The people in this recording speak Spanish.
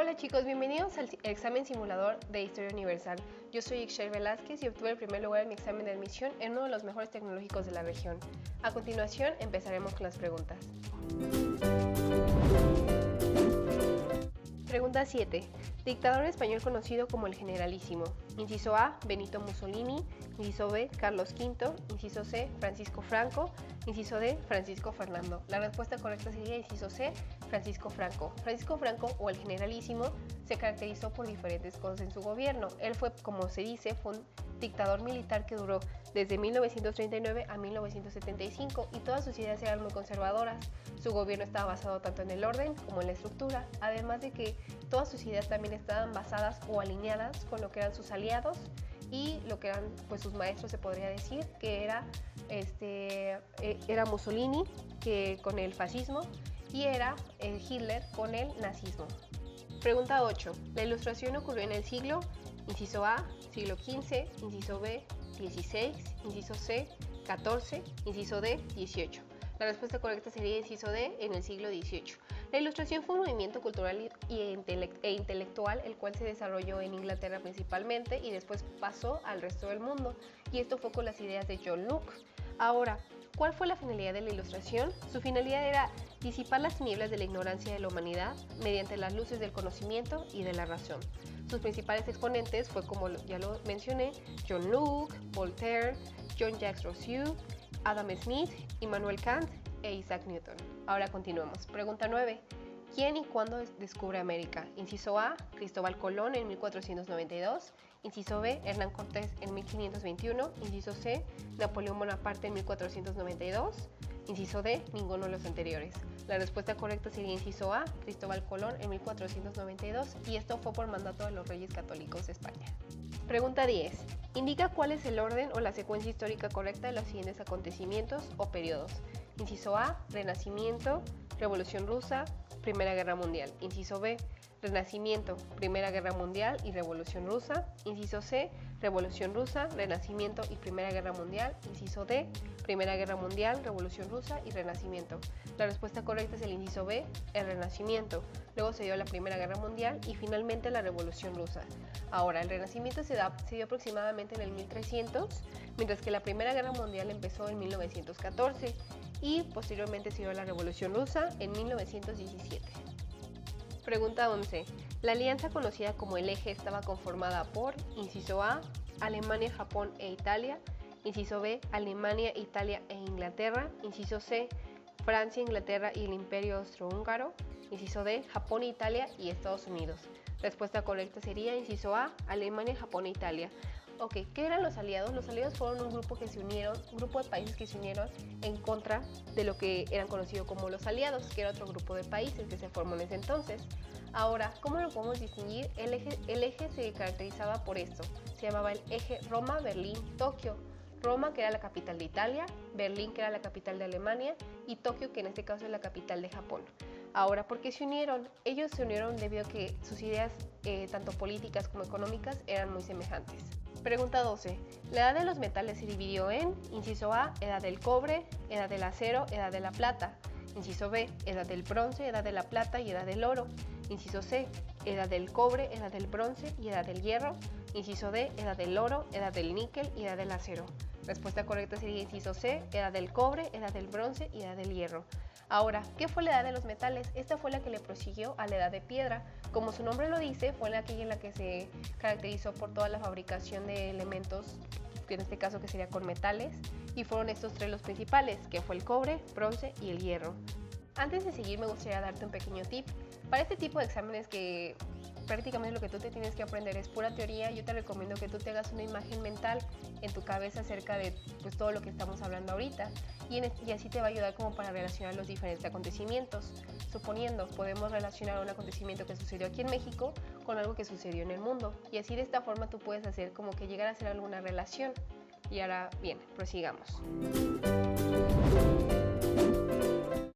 Hola chicos, bienvenidos al examen simulador de Historia Universal. Yo soy Ixchel Velázquez y obtuve el primer lugar en mi examen de admisión en uno de los mejores tecnológicos de la región. A continuación empezaremos con las preguntas. Pregunta 7. Dictador español conocido como el Generalísimo. Inciso A, Benito Mussolini. Inciso B, Carlos V. Inciso C, Francisco Franco. Inciso D, Francisco Fernando. La respuesta correcta sería inciso C, Francisco Franco. Francisco Franco, o el Generalísimo, se caracterizó por diferentes cosas en su gobierno. Él fue, como se dice, fue un dictador militar que duró desde 1939 a 1975 y todas sus ideas eran muy conservadoras. Su gobierno estaba basado tanto en el orden como en la estructura, además de que todas sus ideas también estaban basadas o alineadas con lo que eran sus aliados y lo que eran pues sus maestros, se podría decir, que era Mussolini que con el fascismo y era Hitler con el nazismo. Pregunta 8. La ilustración ocurrió en el siglo, inciso A, siglo XV, inciso B, XVI, inciso C, XIV, inciso D, XVIII. La respuesta correcta sería inciso D, en el siglo XVIII. La ilustración fue un movimiento cultural e intelectual el cual se desarrolló en Inglaterra principalmente y después pasó al resto del mundo, y esto fue con las ideas de John Locke. Ahora, ¿cuál fue la finalidad de la ilustración? Su finalidad era disipar las tinieblas de la ignorancia de la humanidad mediante las luces del conocimiento y de la razón. Sus principales exponentes fue, como ya lo mencioné, John Locke, Voltaire, Jean-Jacques Rousseau, Adam Smith, Immanuel Kant e Isaac Newton. Ahora continuemos. Pregunta 9. ¿Quién y cuándo descubre América? Inciso A, Cristóbal Colón en 1492. Inciso B, Hernán Cortés en 1521. Inciso C, Napoleón Bonaparte en 1492. Inciso D, ninguno de los anteriores. La respuesta correcta sería inciso A, Cristóbal Colón en 1492, y esto fue por mandato de los Reyes Católicos de España. Pregunta 10. Indica cuál es el orden o la secuencia histórica correcta de los siguientes acontecimientos o periodos. Inciso A, Renacimiento, Revolución Rusa, Primera Guerra Mundial. Inciso B, Renacimiento, Primera Guerra Mundial y Revolución Rusa. Inciso C, Revolución Rusa, Renacimiento y Primera Guerra Mundial. Inciso D, Primera Guerra Mundial, Revolución Rusa y Renacimiento. La respuesta correcta es el inciso B, el Renacimiento. Luego se dio la Primera Guerra Mundial y finalmente la Revolución Rusa. Ahora, el Renacimiento se dio aproximadamente en el 1300, mientras que la Primera Guerra Mundial empezó en 1914 y posteriormente se dio la Revolución Rusa en 1917. Pregunta 11. La alianza conocida como el Eje estaba conformada por, inciso A, Alemania, Japón e Italia. Inciso B, Alemania, Italia e Inglaterra. Inciso C, Francia, Inglaterra y el Imperio Austrohúngaro. Inciso D, Japón, Italia y Estados Unidos. Respuesta correcta sería inciso A, Alemania, Japón e Italia. Ok, ¿qué eran los aliados? Los aliados fueron un grupo de países que se unieron en contra de lo que eran conocidos como los aliados, que era otro grupo de países que se formó en ese entonces. Ahora, ¿cómo lo podemos distinguir? El eje se caracterizaba por esto. Se llamaba el eje Roma, Berlín, Tokio. Roma, que era la capital de Italia, Berlín, que era la capital de Alemania, y Tokio, que en este caso es la capital de Japón. Ahora, ¿por qué se unieron? Ellos se unieron debido a que sus ideas, tanto políticas como económicas, eran muy semejantes. Pregunta 12. La edad de los metales se dividió en, inciso A, edad del cobre, edad del acero, edad de la plata. Inciso B, edad del bronce, edad de la plata y edad del oro. Inciso C, edad del cobre, edad del bronce y edad del hierro. Inciso D, edad del oro, edad del níquel y edad del acero. Respuesta correcta sería inciso C, edad del cobre, edad del bronce y edad del hierro. Ahora, ¿qué fue la edad de los metales? Esta fue la que le prosiguió a la edad de piedra. Como su nombre lo dice, fue aquella en la que se caracterizó por toda la fabricación de elementos, que en este caso que sería con metales, y fueron estos tres los principales, que fue el cobre, bronce y el hierro. Antes de seguir, me gustaría darte un pequeño tip. Para este tipo de exámenes que prácticamente lo que tú te tienes que aprender es pura teoría, yo te recomiendo que tú te hagas una imagen mental en tu cabeza acerca de pues, todo lo que estamos hablando ahorita, y así te va a ayudar como para relacionar los diferentes acontecimientos. Suponiendo, podemos relacionar un acontecimiento que sucedió aquí en México con algo que sucedió en el mundo, y así de esta forma tú puedes hacer como que llegar a hacer alguna relación. Y ahora bien, prosigamos.